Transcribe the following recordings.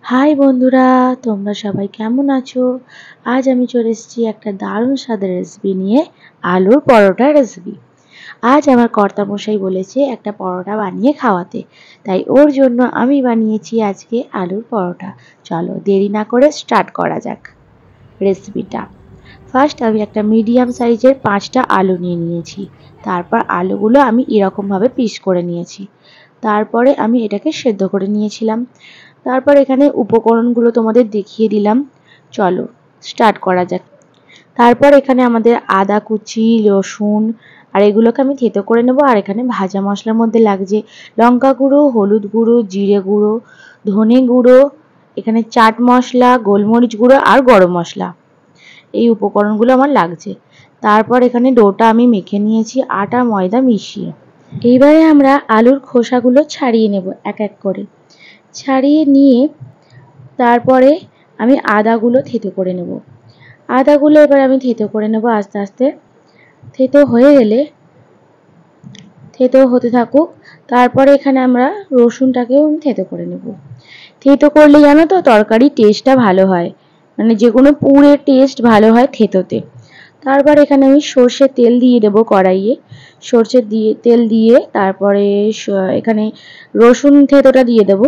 High বন্ধুরা, তোমরা সবাই কেমন আছো? আজ আমি চলে এসেছি একটা দারুণ স্বাদের রেসিপি নিয়ে, আলুর পরোটা রেসিপি। আজ আমার কর্তামশাই বলেছে একটা পরোটা বানিয়ে খাওয়াতে, তাই ওর জন্য আমি বানিয়েছি আজকে আলুর পরোটা। চলো দেরি না করে স্টার্ট করা যাক রেসিপিটা। ফার্স্ট আমি একটা মিডিয়াম সাইজের 5টা আলু নিয়ে নিয়েছি। তারপর আলুগুলো আমি এরকমভাবে পিস করে নিয়েছি। তারপরে আমি এটাকে সেদ্ধ করে নিয়েছিলাম। তারপর এখানে উপকরণগুলো তোমাদের দেখিয়ে দিলাম। চলো স্টার্ট করা যাক। তারপর এখানে আমাদের আদা কুচি, রসুন আর এগুলোকে আমি থেতো করে নেব। আর এখানে ভাজা মশলার মধ্যে লাগছে লঙ্কা গুঁড়ো, হলুদ গুঁড়ো, জিরে গুঁড়ো, ধনে গুঁড়ো, এখানে চাট মশলা, গোলমরিচ গুঁড়ো আর গরম মশলা। এই উপকরণগুলো আমার লাগছে। তারপর এখানে ডোটা আমি মেখে নিয়েছি আটা ময়দা মিশিয়ে। এইবারে আমরা আলুর খোসাগুলো ছাড়িয়ে নেব এক এক করে। ছাড়িয়ে নিয়ে তারপরে আমি আদাগুলো থেতো করে নেব। আদাগুলো এবার আমি থেতো করে নেব আস্তে আস্তে। থেতো হয়ে গেলে থেতো হতে থাকুক। তারপরে এখানে আমরা রসুনটাকেও থেতো করে নেব। থেতো করলে জানো তো তরকারি টেস্টটা ভালো হয়, মানে যে কোনো পুরের টেস্ট ভালো হয় থেতোতে। তারপর এখানে আমি সর্ষের তেল দিয়ে দেবো কড়াইয়ে। সর্ষের তেল দিয়ে তারপরে এখানে রসুন থেতোটা দিয়ে দেবো।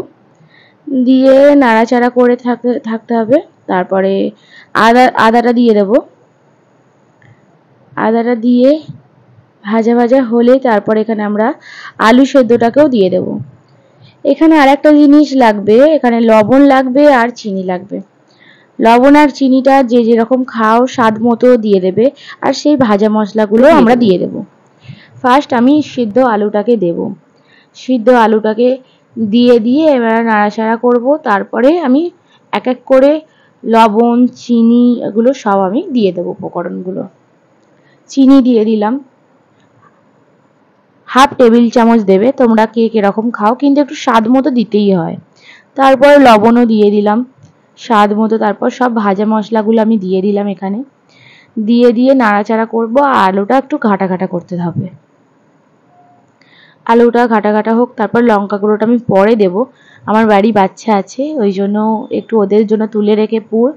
দিয়ে নাড়াচাড়া করে থাকতে হবে। তারপরে আদাটা দিয়ে দেব। আদাটা দিয়ে ভাজা ভাজা হলে তারপর এখানে আমরা আলু সেদ্ধটাকেও দিয়ে দেব। এখানে আরেকটা জিনিস লাগবে, এখানে লবণ লাগবে আর চিনি লাগবে। লবণ আর চিনিটা যে যেরকম খাও স্বাদ মতো দিয়ে দেবে। আর সেই ভাজা মশলাগুলো আমরা দিয়ে দেব। ফার্স্ট আমি সিদ্ধ আলুটাকে দেব। সিদ্ধ আলুটাকে দিয়ে এবার নাড়াচাড়া করব। তারপরে আমি এক এক করে লবণ, চিনি এগুলো সব আমি দিয়ে দেবো উপকরণগুলো। চিনি দিয়ে দিলাম, হাফ টেবিল চামচ দেবে, তোমরা কে কিরকম খাও, কিন্তু একটু স্বাদ মতো দিতেই হয়। তারপর লবণও দিয়ে দিলাম স্বাদ মতো। তারপর সব ভাজা মশলাগুলো আমি দিয়ে দিলাম এখানে। দিয়ে নাড়াচাড়া করব। আর আলুটা একটু ঘাটা ঘাটা করতে হবে। আলুটা ঘাটা ঘাটা হোক। তারপর লঙ্কা গুঁড়োটা আমি পরে দেব। আমার বাড়ি বাচ্চা আছে, ওই জন্য একটু ওদের জন্য তুলে রেখে পুর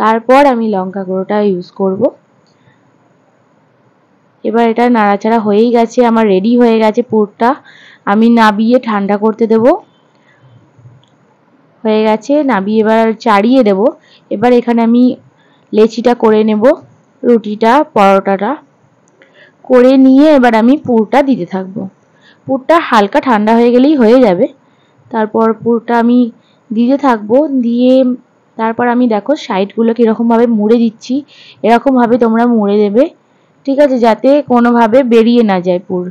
তারপর আমি লঙ্কা গুঁড়োটা ইউজ করব। এবার এটা নাড়াচাড়া হয়েই গেছে, আমার রেডি হয়ে গেছে পুরটা। আমি নাবিয়ে ঠান্ডা করতে দেব। হয়ে গেছে, নাবিয়ে এবার চাড়িয়ে দেব। এবার এখানে আমি লেচিটা করে নেব, রুটিটা পরোটাটা করে নিয়ে এবার আমি পুরটা দিতে থাকবো। পুরটা হালকা ঠান্ডা হয়ে গেলেই হয়ে যাবে। তারপর পুরটা আমি দিতে থাকবো। দিয়ে তারপর আমি দেখো সাইডগুলো কীরকমভাবে মুড়ে দিচ্ছি। এরকমভাবে তোমরা মুড়ে দেবে, ঠিক আছে, যাতে কোনোভাবে বেরিয়ে না যায় পুর।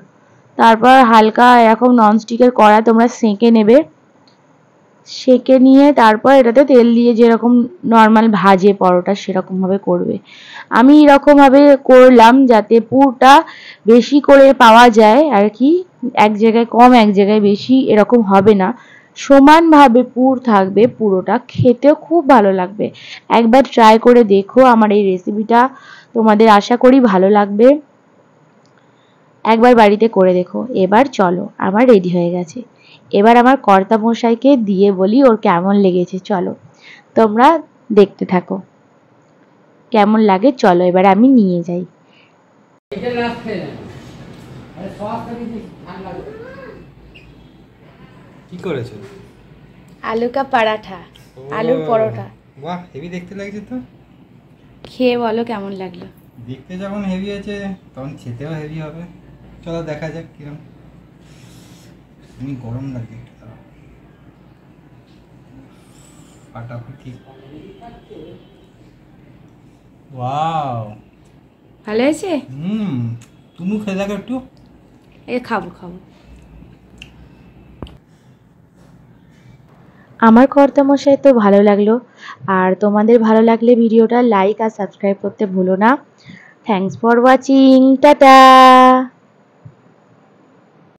তারপর হালকা এরকম ননস্টিকের কড়া তোমরা সেঁকে নেবে। সেঁকে নিয়ে তারপর এটাতে তেল দিয়ে যেরকম নর্মাল ভাজে পরোটা সেরকমভাবে করবে। আমি এরকমভাবে করলাম যাতে পুরটা বেশি করে পাওয়া যায় আর কি, এক জায়গায় কম এক জায়গায় বেশি এরকম হবে না, সমানভাবে পুর থাকবে। পুরোটা খেতেও খুব ভালো লাগবে। একবার ট্রাই করে দেখো আমার এই রেসিপিটা, তোমাদের আশা করি ভালো লাগবে। একবার বাড়িতে করে দেখো। এবার চলো, আমার রেডি হয়ে গেছে। এবার আমার কর্তামশাইকে দিয়ে বলি ওর কেমন লেগেছে। চলো তোমরা দেখতে থাকো কেমন লাগে। চলো এবার আমি নিয়ে যাই। কি করেছো? আলু কা পরাঠা, আলুর পরোটা। বাহ, হেভি দেখতে লাগছে তো। খেয়ে বলো কেমন লাগলো। দেখতে যখন হেভি আছে তখন খেতেও হেভি হবে। চলো দেখা যাক কিরম। তুমি গরম লাগে ফাটাফাটি। ওয়াও, ভালো হয়েছে। তুমি খেয়ে দেখো একটু। খাবো। আমার কর্তামশাই তো ভালো লাগলো। আর তোমাদের ভালো লাগলে ভিডিওটা লাইক আর সাবস্ক্রাইব করতে ভুলো না। Thanks for watching, tata.